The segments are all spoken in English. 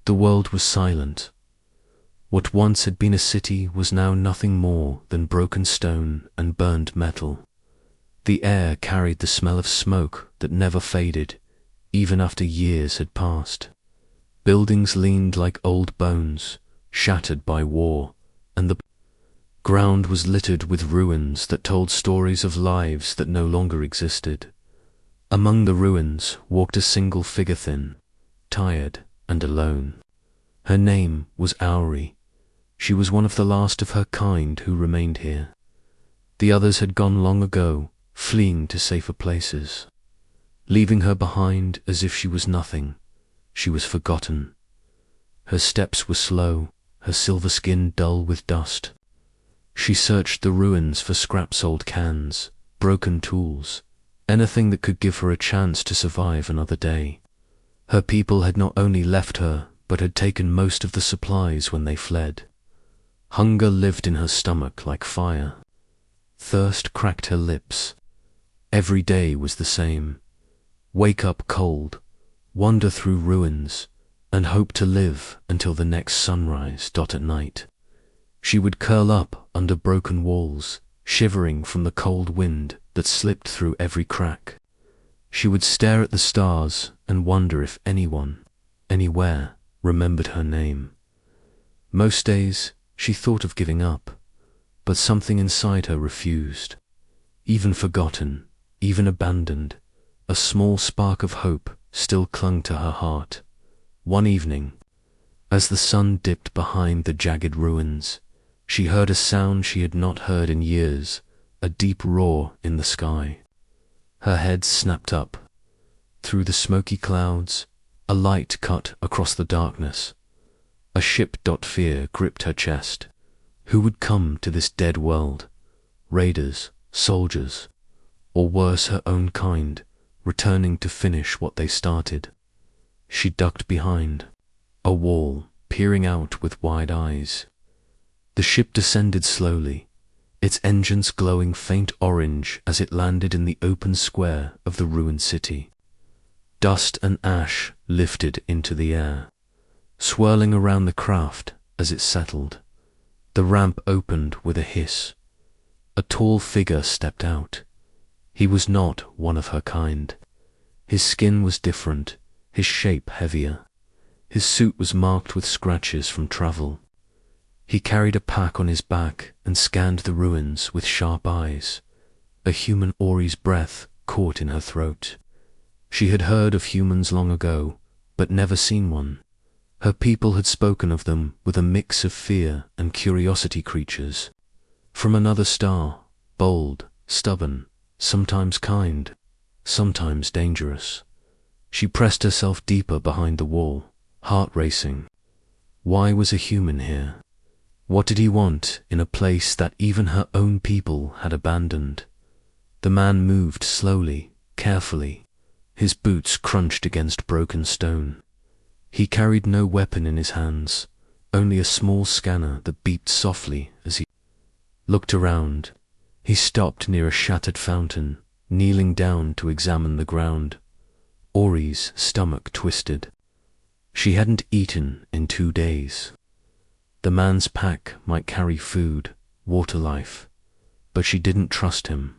The world was silent. What once had been a city was now nothing more than broken stone and burned metal. The air carried the smell of smoke that never faded, even after years had passed. Buildings leaned like old bones, shattered by war, and the ground was littered with ruins that told stories of lives that no longer existed. Among the ruins walked a single figure, thin, tired, and alone. Her name was Auri. She was one of the last of her kind who remained here. The others had gone long ago, fleeing to safer places, leaving her behind as if she was nothing. She was forgotten. Her steps were slow, her silver skin dull with dust. She searched the ruins for scraps, old cans, broken tools, anything that could give her a chance to survive another day. Her people had not only left her, but had taken most of the supplies when they fled. Hunger lived in her stomach like fire. Thirst cracked her lips. Every day was the same. Wake up cold, wander through ruins, and hope to live until the next sunrise. At night, she would curl up under broken walls, shivering from the cold wind that slipped through every crack. She would stare at the stars and wonder if anyone, anywhere, remembered her name. Most days she thought of giving up, but something inside her refused. Even forgotten, even abandoned, a small spark of hope still clung to her heart. One evening, as the sun dipped behind the jagged ruins, she heard a sound she had not heard in years, a deep roar in the sky. Her head snapped up. Through the smoky clouds, a light cut across the darkness. A ship. Fear gripped her chest. Who would come to this dead world? Raiders, soldiers, or worse, her own kind, returning to finish what they started. She ducked behind a wall, peering out with wide eyes. The ship descended slowly, its engines glowing faint orange as it landed in the open square of the ruined city. Dust and ash lifted into the air, swirling around the craft as it settled. The ramp opened with a hiss. A tall figure stepped out. He was not one of her kind. His skin was different, his shape heavier. His suit was marked with scratches from travel. He carried a pack on his back and scanned the ruins with sharp eyes. A human. Auri's breath caught in her throat. She had heard of humans long ago, but never seen one. Her people had spoken of them with a mix of fear and curiosity, creatures from another star, bold, stubborn, sometimes kind, sometimes dangerous. She pressed herself deeper behind the wall, heart racing. Why was a human here? What did he want in a place that even her own people had abandoned? The man moved slowly, carefully. His boots crunched against broken stone. He carried no weapon in his hands, only a small scanner that beeped softly as he looked around. He stopped near a shattered fountain, kneeling down to examine the ground. Auri's stomach twisted. She hadn't eaten in 2 days. The man's pack might carry food, water, life, but she didn't trust him.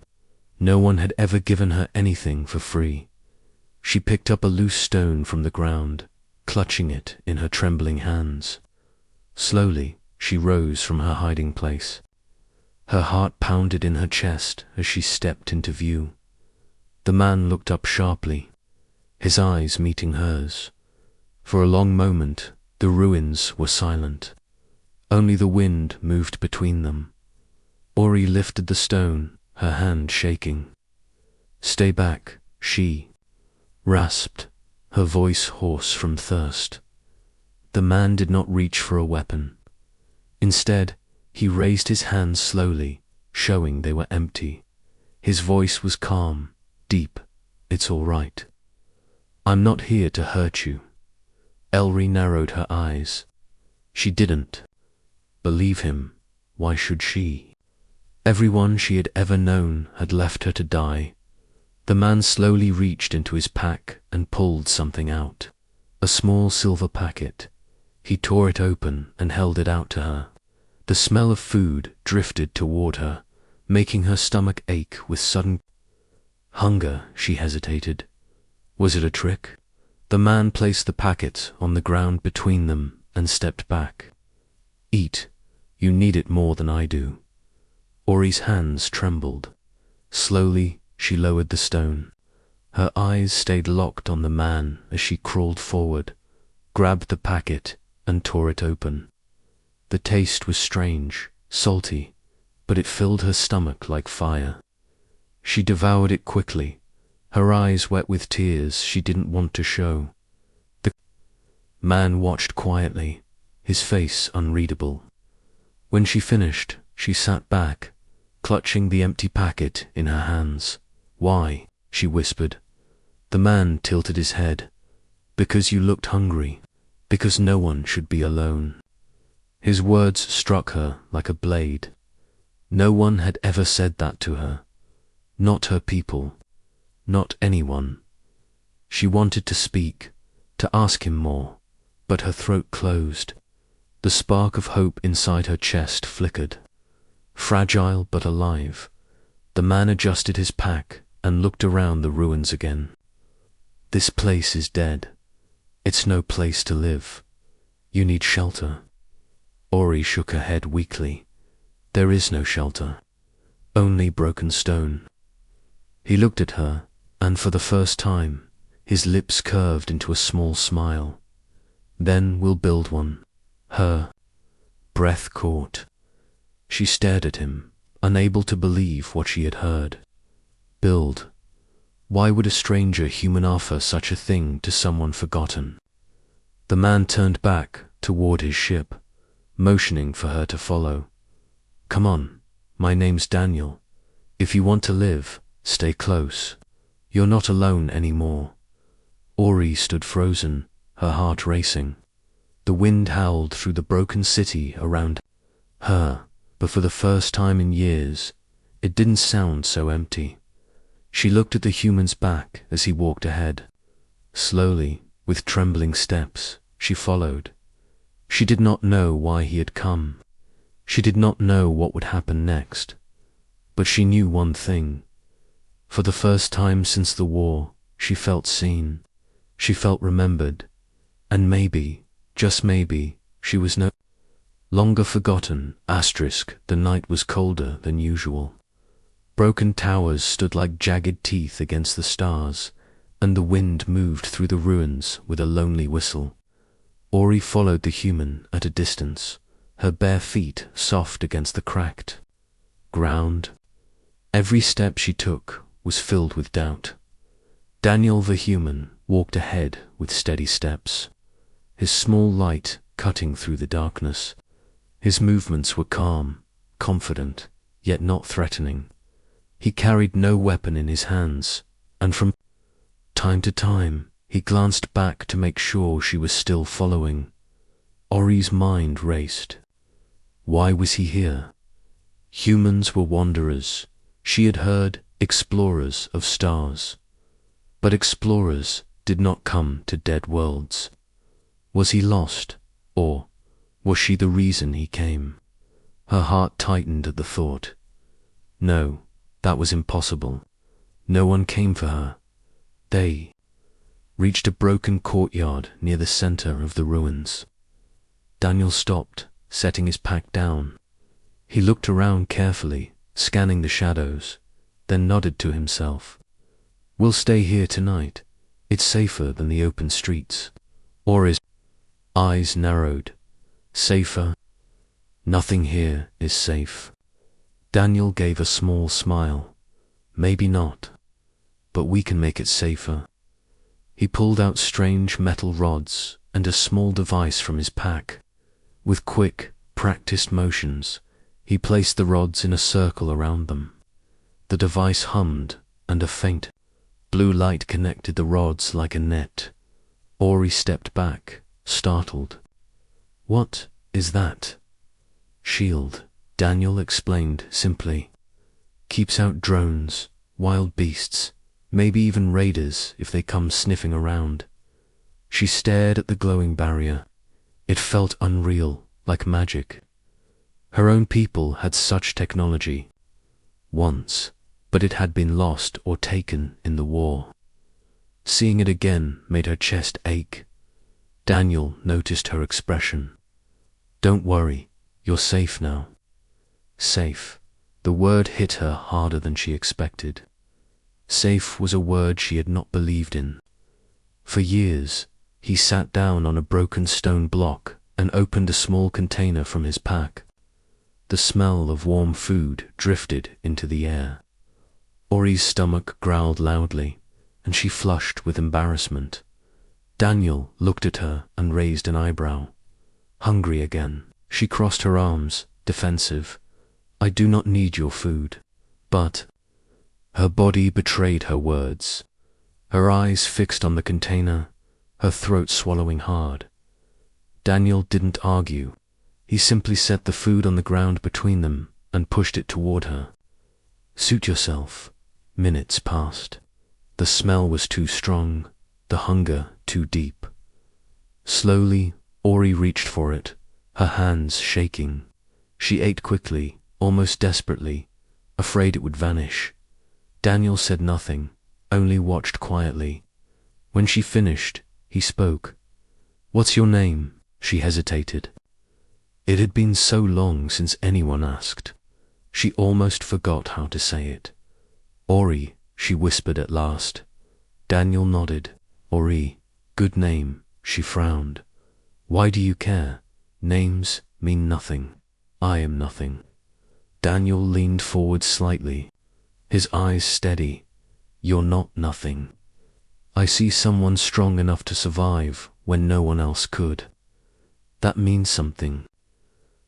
No one had ever given her anything for free. She picked up a loose stone from the ground, clutching it in her trembling hands. Slowly, she rose from her hiding place. Her heart pounded in her chest as she stepped into view. The man looked up sharply, his eyes meeting hers. For a long moment, the ruins were silent. Only the wind moved between them. Auri lifted the stone, her hand shaking. "Stay back," she rasped, her voice hoarse from thirst. The man did not reach for a weapon. Instead, he raised his hands slowly, showing they were empty. His voice was calm, deep. "It's all right. I'm not here to hurt you." Auri narrowed her eyes. She didn't believe him. Why should she? Everyone she had ever known had left her to die. The man slowly reached into his pack and pulled something out. A small silver packet. He tore it open and held it out to her. The smell of food drifted toward her, making her stomach ache with sudden hunger. She hesitated. Was it a trick? The man placed the packet on the ground between them and stepped back. Eat. You need it more than I do. Ori's hands trembled. Slowly, she lowered the stone. Her eyes stayed locked on the man as she crawled forward, grabbed the packet, and tore it open. The taste was strange, salty, but it filled her stomach like fire. She devoured it quickly, her eyes wet with tears she didn't want to show. The man watched quietly, his face unreadable. When she finished, she sat back, clutching the empty packet in her hands. Why? She whispered. The man tilted his head. Because you looked hungry. Because no one should be alone. His words struck her like a blade. No one had ever said that to her. Not her people. Not anyone. She wanted to speak, to ask him more, but her throat closed. The spark of hope inside her chest flickered. Fragile but alive, the man adjusted his pack and looked around the ruins again. This place is dead. It's no place to live. You need shelter. Ori shook her head weakly. There is no shelter. Only broken stone. He looked at her, and for the first time, his lips curved into a small smile. Then we'll build one. Her breath caught. She stared at him, unable to believe what she had heard. Build. Why would a stranger human offer such a thing to someone forgotten? The man turned back toward his ship, motioning for her to follow. Come on, my name's Daniel. If you want to live, stay close. You're not alone anymore. Ori stood frozen, her heart racing. The wind howled through the broken city around her, but for the first time in years, it didn't sound so empty. She looked at the human's back as he walked ahead. Slowly, with trembling steps, she followed. She did not know why he had come. She did not know what would happen next. But she knew one thing. For the first time since the war, she felt seen. She felt remembered. And maybe, just maybe, she was no longer forgotten. The night was colder than usual. Broken towers stood like jagged teeth against the stars, and the wind moved through the ruins with a lonely whistle. Ori followed the human at a distance, her bare feet soft against the cracked ground. Every step she took was filled with doubt. Daniel the human walked ahead with steady steps, his small light cutting through the darkness. His movements were calm, confident, yet not threatening. He carried no weapon in his hands, and from time to time he glanced back to make sure she was still following. Ori's mind raced. Why was he here? Humans were wanderers. She had heard explorers of stars. But explorers did not come to dead worlds. Was he lost, or was she the reason he came? Her heart tightened at the thought. No, that was impossible. No one came for her. They reached a broken courtyard near the center of the ruins. Daniel stopped, setting his pack down. He looked around carefully, scanning the shadows, then nodded to himself. We'll stay here tonight. It's safer than the open streets. Ori's eyes narrowed. Safer? Nothing here is safe. Daniel gave a small smile. Maybe not, but we can make it safer. He pulled out strange metal rods and a small device from his pack. With quick, practiced motions, he placed the rods in a circle around them. The device hummed, and a faint blue light connected the rods like a net. Ori stepped back, startled. What is that? Shield, Daniel explained simply. Keeps out drones, wild beasts, maybe even raiders if they come sniffing around. She stared at the glowing barrier. It felt unreal, like magic. Her own people had such technology once, but it had been lost or taken in the war. Seeing it again made her chest ache. Daniel noticed her expression. "Don't worry, you're safe now." Safe. The word hit her harder than she expected. Safe was a word she had not believed in. For years, he sat down on a broken stone block and opened a small container from his pack. The smell of warm food drifted into the air. Ori's stomach growled loudly, and she flushed with embarrassment. Daniel looked at her and raised an eyebrow. Hungry again, she crossed her arms, defensive. "I do not need your food, but—" Her body betrayed her words. Her eyes fixed on the container, her throat swallowing hard. Daniel didn't argue. He simply set the food on the ground between them and pushed it toward her. "Suit yourself." Minutes passed. The smell was too strong, the hunger too deep. Slowly, Ori reached for it, her hands shaking. She ate quickly, almost desperately, afraid it would vanish. Daniel said nothing, only watched quietly. When she finished, he spoke. "What's your name?" She hesitated. It had been so long since anyone asked. She almost forgot how to say it. "Ori," she whispered at last. Daniel nodded. "Ori, good name." She frowned. "Why do you care? Names mean nothing. I am nothing." Daniel leaned forward slightly, his eyes steady. "You're not nothing. I see someone strong enough to survive when no one else could. That means something."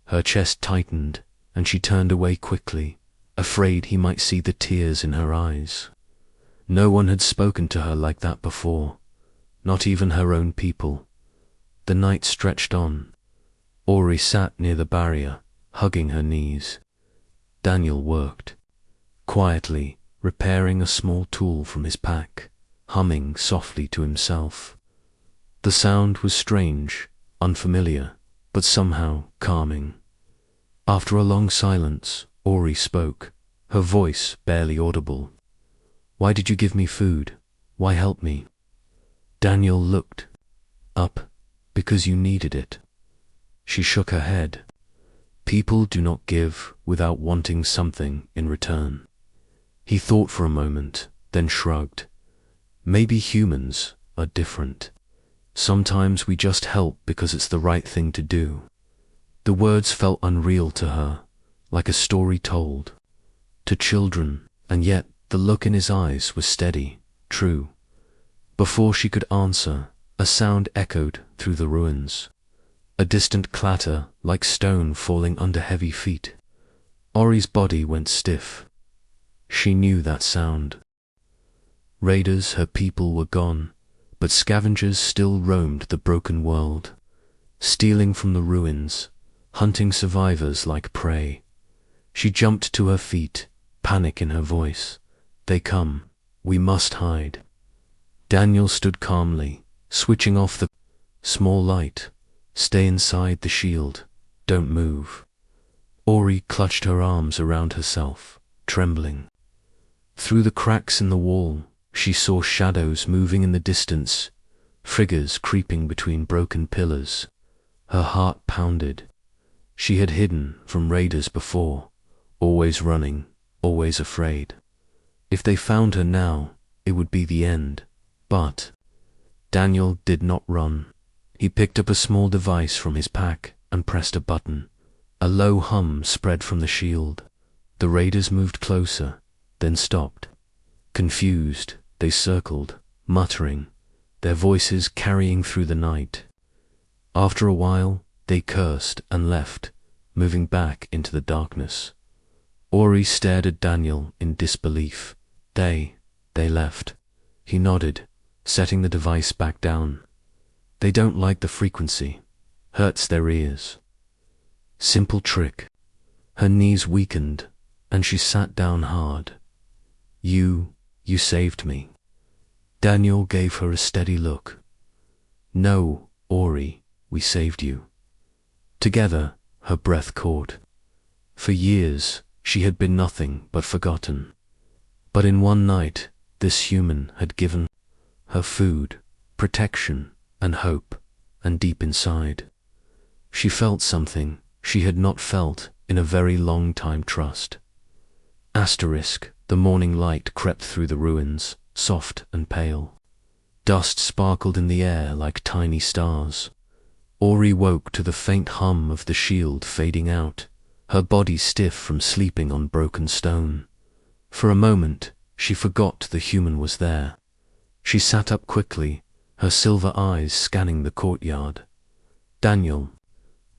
Her chest tightened, and she turned away quickly, afraid he might see the tears in her eyes. No one had spoken to her like that before, not even her own people. The night stretched on. Ori sat near the barrier, hugging her knees. Daniel worked, quietly repairing a small tool from his pack, humming softly to himself. The sound was strange, unfamiliar, but somehow calming. After a long silence, Ori spoke, her voice barely audible. "Why did you give me food? Why help me?" Daniel looked up. "Because you needed it." She shook her head. "People do not give without wanting something in return." He thought for a moment, then shrugged. "Maybe humans are different. Sometimes we just help because it's the right thing to do." The words felt unreal to her, like a story told to children, and yet the look in his eyes was steady, true. Before she could answer, a sound echoed through the ruins. A distant clatter like stone falling under heavy feet. Ori's body went stiff. She knew that sound. Raiders, her people, were gone, but scavengers still roamed the broken world, stealing from the ruins, hunting survivors like prey. She jumped to her feet, panic in her voice. "They come. We must hide." Daniel stood calmly, switching off the small light. "Stay inside the shield. Don't move." Ori clutched her arms around herself, trembling. Through the cracks in the wall, she saw shadows moving in the distance, figures creeping between broken pillars. Her heart pounded. She had hidden from raiders before, always running, always afraid. If they found her now, it would be the end. But Daniel did not run. He picked up a small device from his pack and pressed a button. A low hum spread from the shield. The raiders moved closer, then stopped. Confused, they circled, muttering, their voices carrying through the night. After a while, they cursed and left, moving back into the darkness. Ori stared at Daniel in disbelief. They left. He nodded, setting the device back down. "They don't like the frequency. Hurts their ears." Simple trick. Her knees weakened, and she sat down hard. You saved me." Daniel gave her a steady look. "No, Ori, we saved you. Together, her breath caught. For years, she had been nothing but forgotten. But in one night, this human had given her food, protection, and hope, and deep inside, she felt something she had not felt in a very long time. Trust. The morning light crept through the ruins, soft and pale. Dust sparkled in the air like tiny stars. Ori woke to the faint hum of the shield fading out, her body stiff from sleeping on broken stone. For a moment, she forgot the human was there. She sat up quickly, her silver eyes scanning the courtyard. Daniel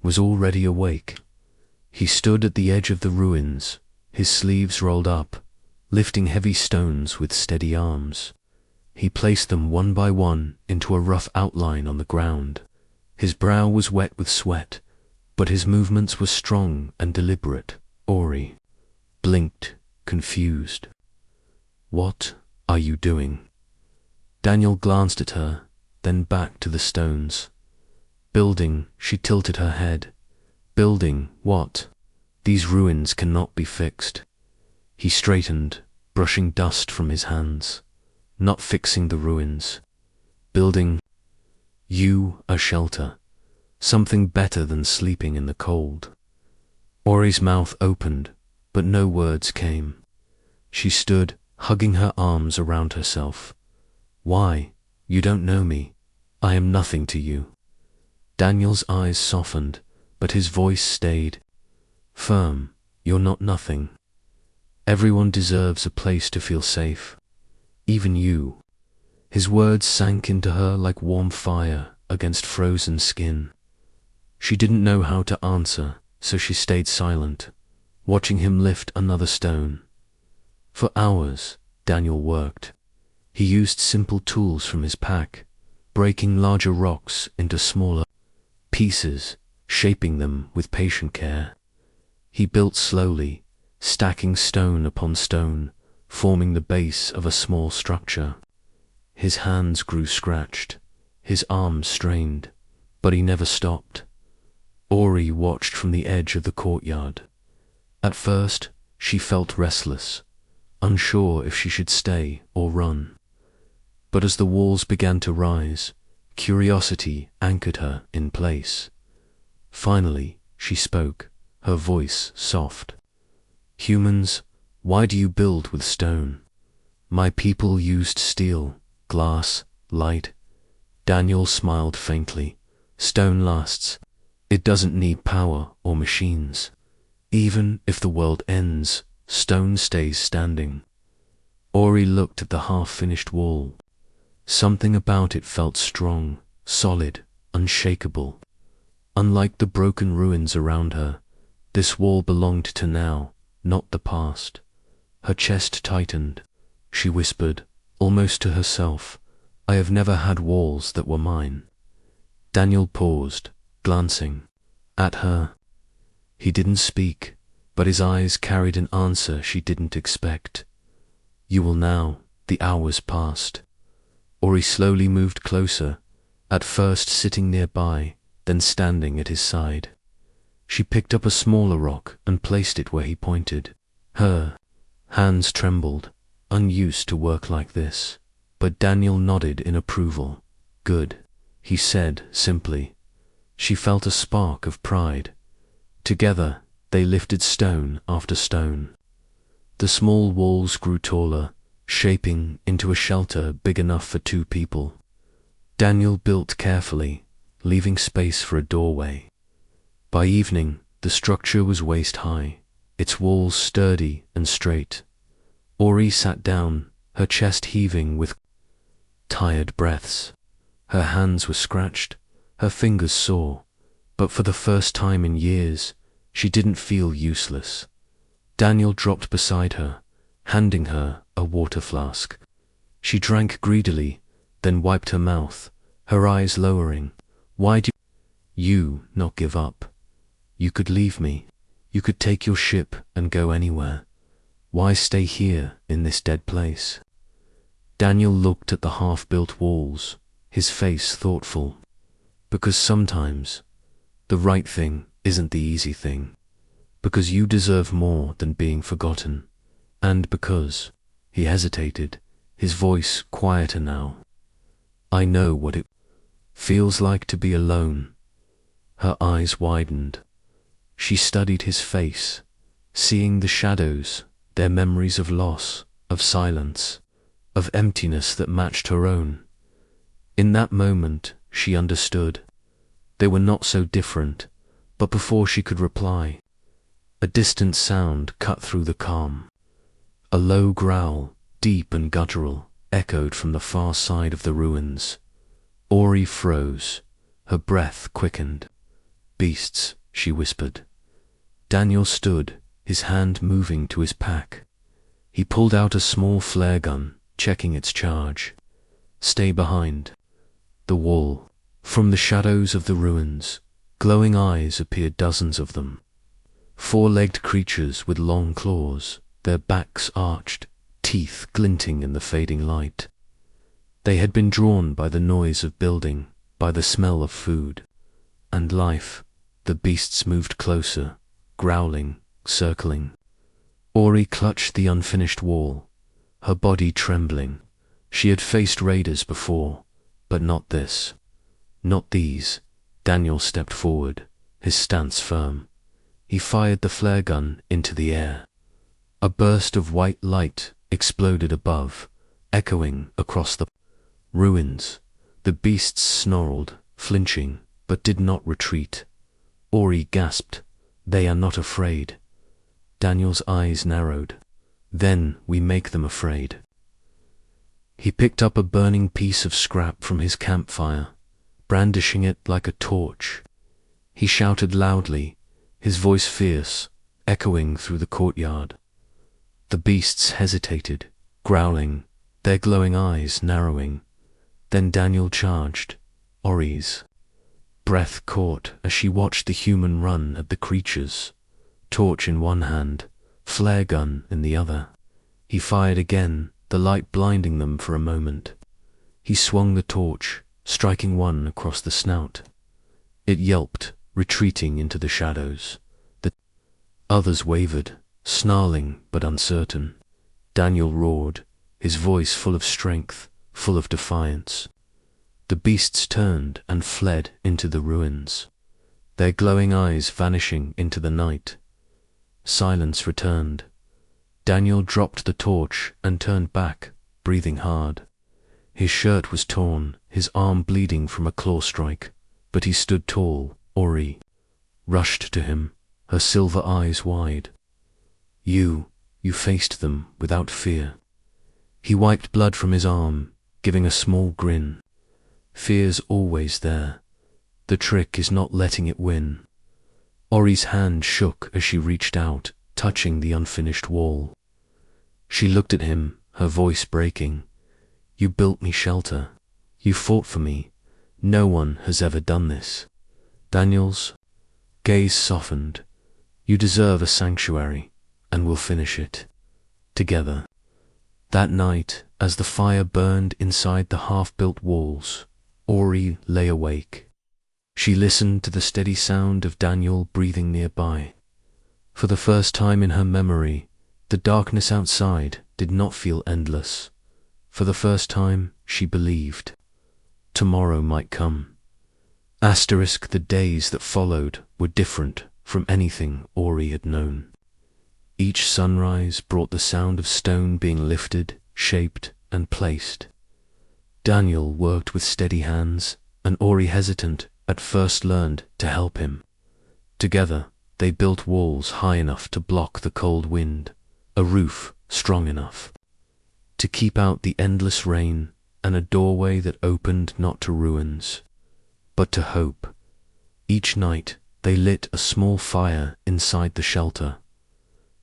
was already awake. He stood at the edge of the ruins, his sleeves rolled up, lifting heavy stones with steady arms. He placed them one by one into a rough outline on the ground. His brow was wet with sweat, but his movements were strong and deliberate. Ori blinked, confused. "What are you doing?" Daniel glanced at her, then back to the stones. "Building," she tilted her head. "Building what? These ruins cannot be fixed." He straightened, brushing dust from his hands. "Not fixing the ruins. Building you a shelter, something better than sleeping in the cold." Ori's mouth opened, but no words came. She stood, hugging her arms around herself. "Why? You don't know me. I am nothing to you." Daniel's eyes softened, but his voice stayed firm. "You're not nothing. Everyone deserves a place to feel safe. Even you." His words sank into her like warm fire against frozen skin. She didn't know how to answer, so she stayed silent, watching him lift another stone. For hours, Daniel worked. He used simple tools from his pack, breaking larger rocks into smaller pieces, shaping them with patient care. He built slowly, stacking stone upon stone, forming the base of a small structure. His hands grew scratched, his arms strained, but he never stopped. Ori watched from the edge of the courtyard. At first, she felt restless, unsure if she should stay or run. But as the walls began to rise, curiosity anchored her in place. Finally, she spoke, her voice soft. "Humans, why do you build with stone? My people used steel, glass, light." Daniel smiled faintly. "Stone lasts. It doesn't need power or machines. Even if the world ends, stone stays standing." Ori looked at the half-finished wall. Something about it felt strong, solid, unshakable. Unlike the broken ruins around her, this wall belonged to now, not the past. Her chest tightened. She whispered, almost to herself, "I have never had walls that were mine." Daniel paused, glancing at her. He didn't speak, but his eyes carried an answer she didn't expect. "You will now." The hours passed. Ori slowly moved closer, at first sitting nearby, then standing at his side. She picked up a smaller rock and placed it where he pointed. Her hands trembled, unused to work like this, but Daniel nodded in approval. "Good," he said simply. She felt a spark of pride. Together, they lifted stone after stone. The small walls grew taller, shaping into a shelter big enough for 2 people. Daniel built carefully, leaving space for a doorway. By evening, the structure was waist-high, its walls sturdy and straight. Ori sat down, her chest heaving with tired breaths. Her hands were scratched, her fingers sore, but for the first time in years, she didn't feel useless. Daniel dropped beside her, handing her a water flask. She drank greedily, then wiped her mouth, her eyes lowering. "Why do you not give up? You could leave me. You could take your ship and go anywhere. Why stay here in this dead place?" Daniel looked at the half-built walls, his face thoughtful. "Because sometimes the right thing isn't the easy thing, because you deserve more than being forgotten, and because," he hesitated, his voice quieter now, "I know what it feels like to be alone." Her eyes widened. She studied his face, seeing the shadows, their memories of loss, of silence, of emptiness that matched her own. In that moment, she understood. They were not so different, but before she could reply, a distant sound cut through the calm. A low growl, deep and guttural, echoed from the far side of the ruins. Ori froze, her breath quickened. "Beasts," she whispered. Daniel stood, his hand moving to his pack. He pulled out a small flare gun, checking its charge. "Stay behind." The wall. From the shadows of the ruins, glowing eyes appeared, dozens of them. Four-legged creatures with long claws, their backs arched, teeth glinting in the fading light. They had been drawn by the noise of building, by the smell of food and life. The beasts moved closer, growling, circling. Ori clutched the unfinished wall, her body trembling. She had faced raiders before, but not this. Not these. Daniel stepped forward, his stance firm. He fired the flare gun into the air. A burst of white light exploded above, echoing across the ruins. The beasts snarled, flinching, but did not retreat. Ori gasped, "They are not afraid." Daniel's eyes narrowed. "Then we make them afraid." He picked up a burning piece of scrap from his campfire, brandishing it like a torch. He shouted loudly, his voice fierce, echoing through the courtyard. The beasts hesitated, growling, their glowing eyes narrowing. Then Daniel charged. Ori's breath caught as she watched the human run at the creatures, torch in one hand, flare gun in the other. He fired again, the light blinding them for a moment. He swung the torch, striking one across the snout. It yelped, retreating into the shadows. The others wavered, snarling but uncertain. Daniel roared, his voice full of strength, full of defiance. The beasts turned and fled into the ruins, their glowing eyes vanishing into the night. Silence returned. Daniel dropped the torch and turned back, breathing hard. His shirt was torn, his arm bleeding from a claw strike, but he stood tall. Ori rushed to him, her silver eyes wide. You faced them without fear." He wiped blood from his arm, giving a small grin. "Fear's always there. The trick is not letting it win." Ori's hand shook as she reached out, touching the unfinished wall. She looked at him, her voice breaking. "You built me shelter. You fought for me. No one has ever done this." Daniel's gaze softened. "You deserve a sanctuary, and we'll finish it. Together." That night, as the fire burned inside the half-built walls, Ori lay awake. She listened to the steady sound of Daniel breathing nearby. For the first time in her memory, the darkness outside did not feel endless. For the first time, she believed tomorrow might come. The days that followed were different from anything Ori had known. Each sunrise brought the sound of stone being lifted, shaped, and placed. Daniel worked with steady hands, and Ori, hesitant at first, learned to help him. Together, they built walls high enough to block the cold wind, a roof strong enough to keep out the endless rain, and a doorway that opened not to ruins, but to hope. Each night, they lit a small fire inside the shelter.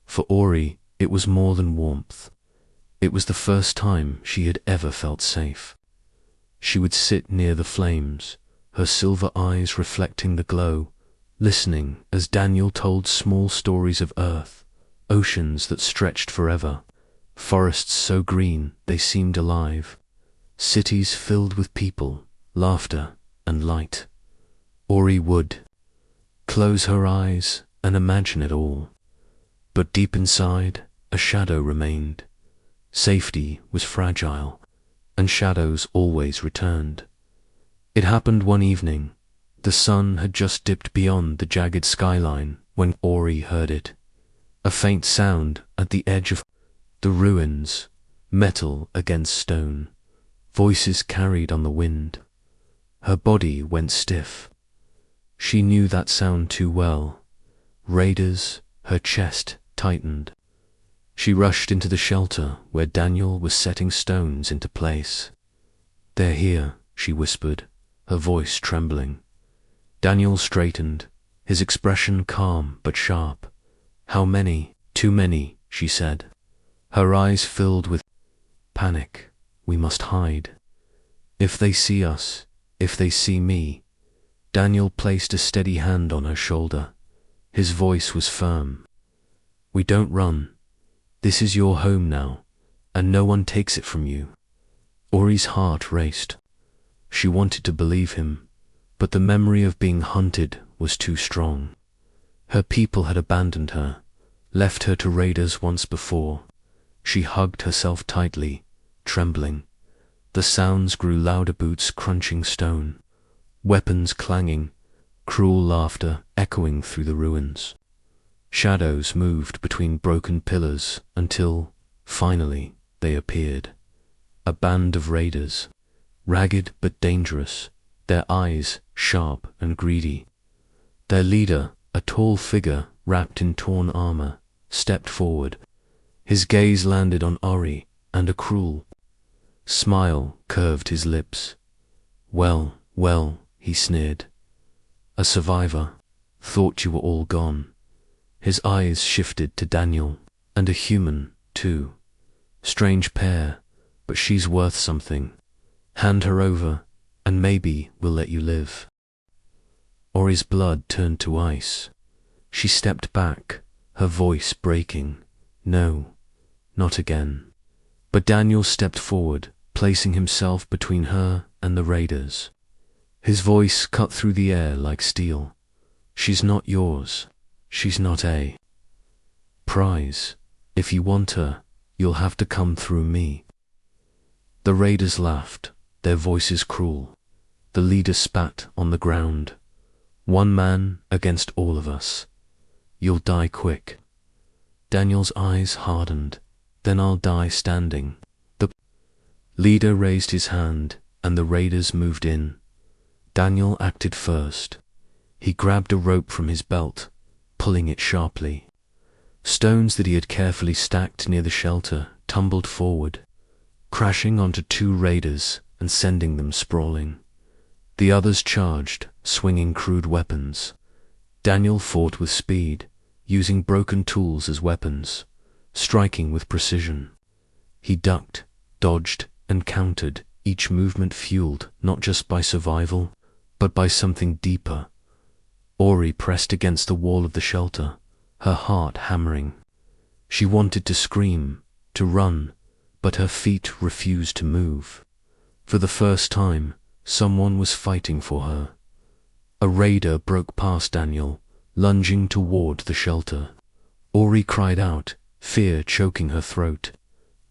For Ori, it was more than warmth. It was the first time she had ever felt safe. She would sit near the flames, her silver eyes reflecting the glow, listening as Daniel told small stories of Earth, oceans that stretched forever, forests so green they seemed alive, cities filled with people, laughter, and light. Ori would close her eyes and imagine it all. But deep inside, a shadow remained. Safety was fragile, and shadows always returned. It happened one evening. The sun had just dipped beyond the jagged skyline when Ori heard it. A faint sound at the edge of the ruins, metal against stone, voices carried on the wind. Her body went stiff. She knew that sound too well. Raiders, her chest tightened. She rushed into the shelter where Daniel was setting stones into place. "They're here," she whispered, her voice trembling. Daniel straightened, his expression calm but sharp. "How many?" "Too many," she said. Her eyes filled with panic. "We must hide. If they see us, if they see me." Daniel placed a steady hand on her shoulder. His voice was firm. "We don't run. This is your home now, and no one takes it from you." Ori's heart raced. She wanted to believe him, but the memory of being hunted was too strong. Her people had abandoned her, left her to raiders once before. She hugged herself tightly, trembling. The sounds grew louder, boots crunching stone, weapons clanging, cruel laughter echoing through the ruins. Shadows moved between broken pillars until, finally, they appeared. A band of raiders, ragged but dangerous, their eyes sharp and greedy. Their leader, a tall figure wrapped in torn armor, stepped forward. His gaze landed on Ori, and a cruel smile curved his lips. Well, he sneered. "A survivor. Thought you were all gone." His eyes shifted to Daniel, and a human, too. "Strange pair, but she's worth something. Hand her over, and maybe we'll let you live." Ori's blood turned to ice. She stepped back, her voice breaking. "No, not again." But Daniel stepped forward, placing himself between her and the raiders. His voice cut through the air like steel. "She's not yours. She's not a prize. If you want her, you'll have to come through me." The raiders laughed, their voices cruel. The leader spat on the ground. "One man against all of us. You'll die quick." Daniel's eyes hardened. "Then I'll die standing." The leader raised his hand, and the raiders moved in. Daniel acted first. He grabbed a rope from his belt, pulling it sharply. Stones that he had carefully stacked near the shelter tumbled forward, crashing onto two raiders and sending them sprawling. The others charged, swinging crude weapons. Daniel fought with speed, using broken tools as weapons, striking with precision. He ducked, dodged, and countered, each movement fueled not just by survival, but by something deeper. Ori pressed against the wall of the shelter, her heart hammering. She wanted to scream, to run, but her feet refused to move. For the first time, someone was fighting for her. A raider broke past Daniel, lunging toward the shelter. Ori cried out, fear choking her throat,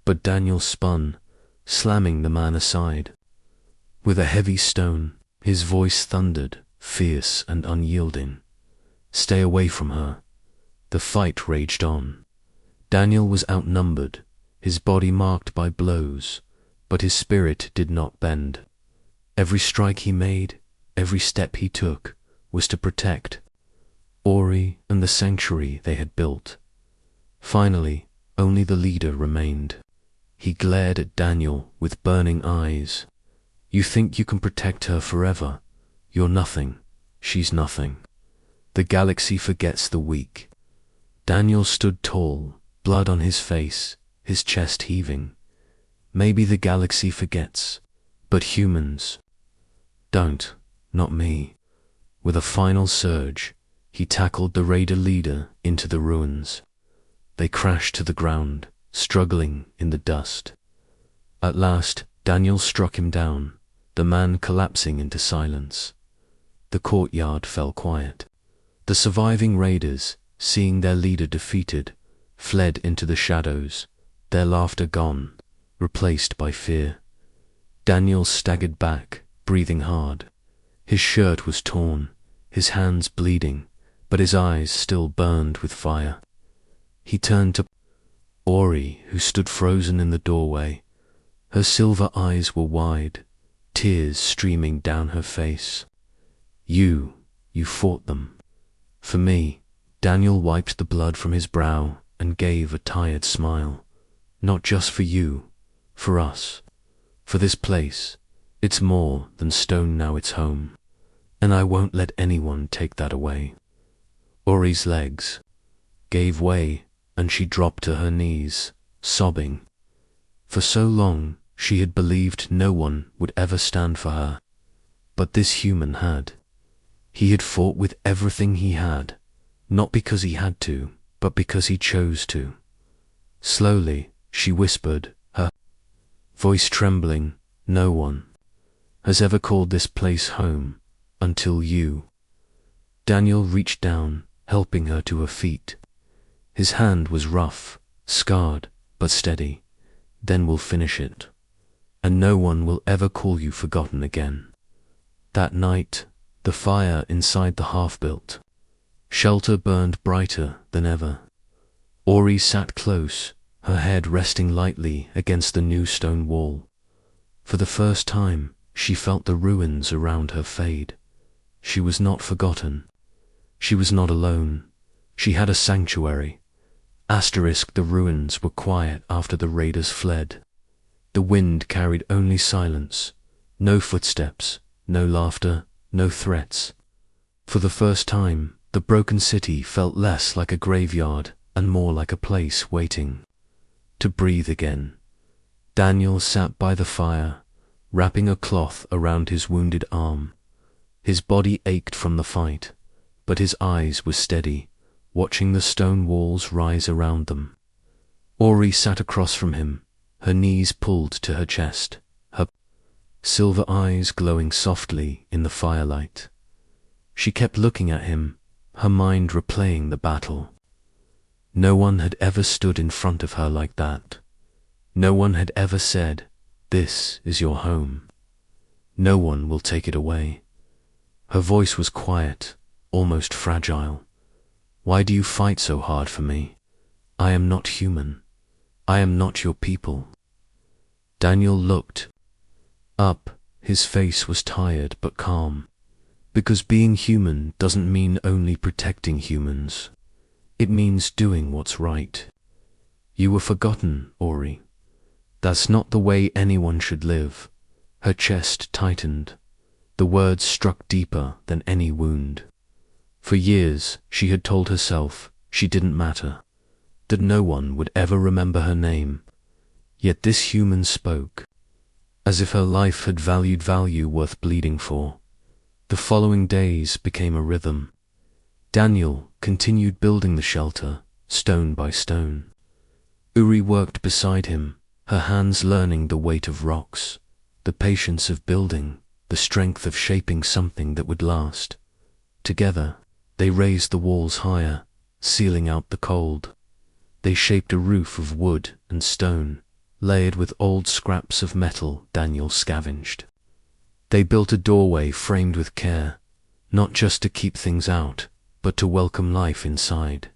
but Daniel spun, slamming the man aside. With a heavy stone, his voice thundered, fierce and unyielding. "Stay away from her." The fight raged on. Daniel was outnumbered, his body marked by blows, but his spirit did not bend. Every strike he made, every step he took, was to protect Ori and the sanctuary they had built. Finally, only the leader remained. He glared at Daniel with burning eyes. "You think you can protect her forever? You're nothing. She's nothing. The galaxy forgets the weak." Daniel stood tall, blood on his face, his chest heaving. "Maybe the galaxy forgets, but humans don't, not me." With a final surge, he tackled the raider leader into the ruins. They crashed to the ground, struggling in the dust. At last, Daniel struck him down, the man collapsing into silence. The courtyard fell quiet. The surviving raiders, seeing their leader defeated, fled into the shadows, their laughter gone, replaced by fear. Daniel staggered back, breathing hard. His shirt was torn, his hands bleeding, but his eyes still burned with fire. He turned to Ori, who stood frozen in the doorway. Her silver eyes were wide, tears streaming down her face. You fought them. For me. Daniel wiped the blood from his brow and gave a tired smile. Not just for you, for us, for this place. It's more than stone now, it's home. And I won't let anyone take that away. Ori's legs gave way and she dropped to her knees, sobbing. For so long she had believed no one would ever stand for her. But this human had. He had fought with everything he had, not because he had to, but because he chose to. Slowly, she whispered, her voice trembling, "No one has ever called this place home until you." Daniel reached down, helping her to her feet. His hand was rough, scarred, but steady. "Then we'll finish it. And no one will ever call you forgotten again." That night, the fire inside the half-built shelter burned brighter than ever. Ori sat close, her head resting lightly against the new stone wall. For the first time, she felt the ruins around her fade. She was not forgotten. She was not alone. She had a sanctuary. The ruins were quiet after the raiders fled. The wind carried only silence, no footsteps, no laughter, no threats. For the first time, the broken city felt less like a graveyard and more like a place waiting to breathe again. Daniel sat by the fire, wrapping a cloth around his wounded arm. His body ached from the fight, but his eyes were steady, watching the stone walls rise around them. Ori sat across from him, her knees pulled to her chest, her silver eyes glowing softly in the firelight. She kept looking at him, her mind replaying the battle. No one had ever stood in front of her like that. No one had ever said, "This is your home. No one will take it away." Her voice was quiet, almost fragile. "Why do you fight so hard for me? I am not human. I am not your people." Daniel looked up. His face was tired but calm. Because being human doesn't mean only protecting humans. It means doing what's right. You were forgotten, Ori. That's not the way anyone should live. Her chest tightened. The words struck deeper than any wound. For years, she had told herself she didn't matter, that no one would ever remember her name. Yet this human spoke, as if her life had value worth bleeding for. The following days became a rhythm. Daniel continued building the shelter, stone by stone. Uri worked beside him, her hands learning the weight of rocks, the patience of building, the strength of shaping something that would last. Together, they raised the walls higher, sealing out the cold. They shaped a roof of wood and stone, layered with old scraps of metal Daniel scavenged. They built a doorway framed with care, not just to keep things out, but to welcome life inside.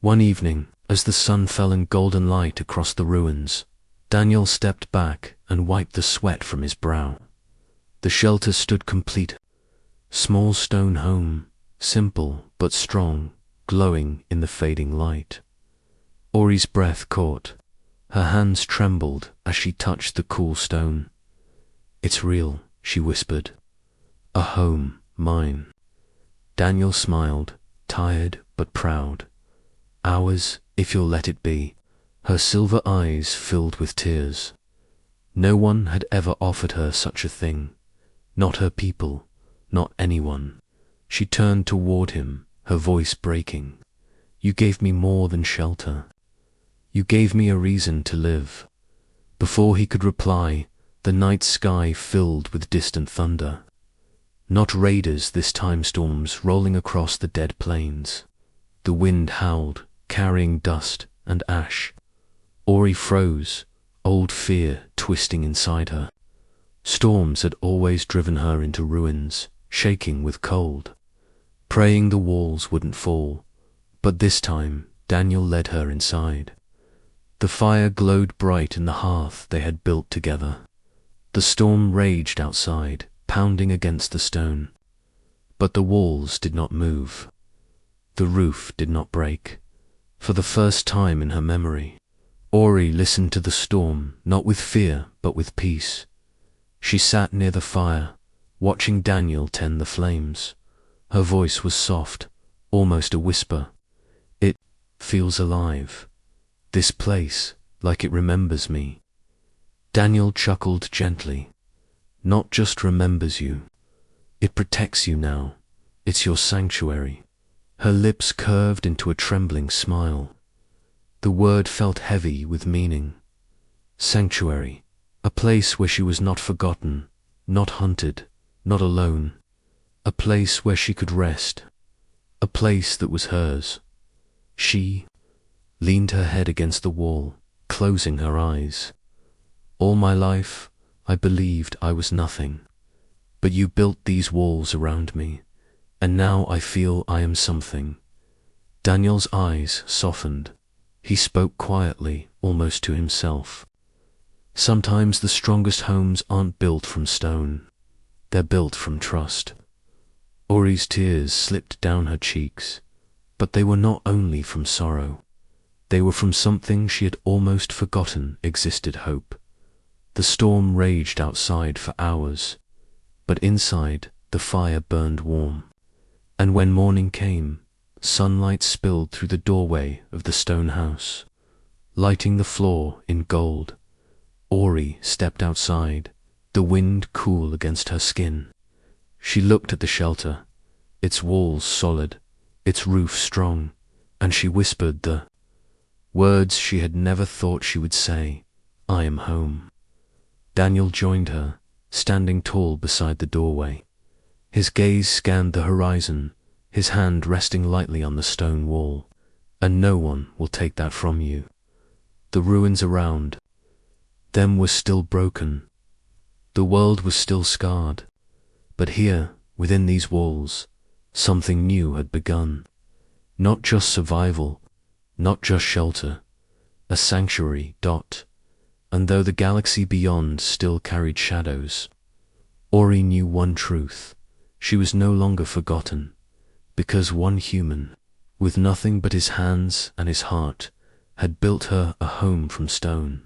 One evening, as the sun fell in golden light across the ruins, Daniel stepped back and wiped the sweat from his brow. The shelter stood complete. Small stone home, simple but strong, glowing in the fading light. Ori's breath caught. Her hands trembled as she touched the cool stone. "It's real," she whispered. "A home, mine." Daniel smiled, tired but proud. "Ours, if you'll let it be." Her silver eyes filled with tears. No one had ever offered her such a thing. Not her people, not anyone. She turned toward him, her voice breaking. "You gave me more than shelter. You gave me a reason to live." Before he could reply, the night sky filled with distant thunder. Not raiders this time, storms rolling across the dead plains. The wind howled, carrying dust and ash. Ori froze, old fear twisting inside her. Storms had always driven her into ruins, shaking with cold, praying the walls wouldn't fall. But this time, Daniel led her inside. The fire glowed bright in the hearth they had built together. The storm raged outside, pounding against the stone. But the walls did not move. The roof did not break. For the first time in her memory, Ori listened to the storm, not with fear, but with peace. She sat near the fire, watching Daniel tend the flames. Her voice was soft, almost a whisper. It feels alive. This place, like it remembers me. Daniel chuckled gently. Not just remembers you. It protects you now. It's your sanctuary. Her lips curved into a trembling smile. The word felt heavy with meaning. Sanctuary. A place where she was not forgotten, not hunted, not alone. A place where she could rest. A place that was hers. She leaned her head against the wall, closing her eyes. All my life, I believed I was nothing. But you built these walls around me, and now I feel I am something. Daniel's eyes softened. He spoke quietly, almost to himself. Sometimes the strongest homes aren't built from stone. They're built from trust. Ori's tears slipped down her cheeks, but they were not only from sorrow. They were from something she had almost forgotten existed: hope. The storm raged outside for hours, but inside the fire burned warm. And when morning came, sunlight spilled through the doorway of the stone house, lighting the floor in gold. Ori stepped outside, the wind cool against her skin. She looked at the shelter, its walls solid, its roof strong, and she whispered the words she had never thought she would say: I am home. Daniel joined her, standing tall beside the doorway. His gaze scanned the horizon, his hand resting lightly on the stone wall. And no one will take that from you. The ruins around them were still broken. The world was still scarred. But here, within these walls, something new had begun. Not just survival, not just shelter, a sanctuary. And though the galaxy beyond still carried shadows, Ori knew one truth: she was no longer forgotten, because one human, with nothing but his hands and his heart, had built her a home from stone.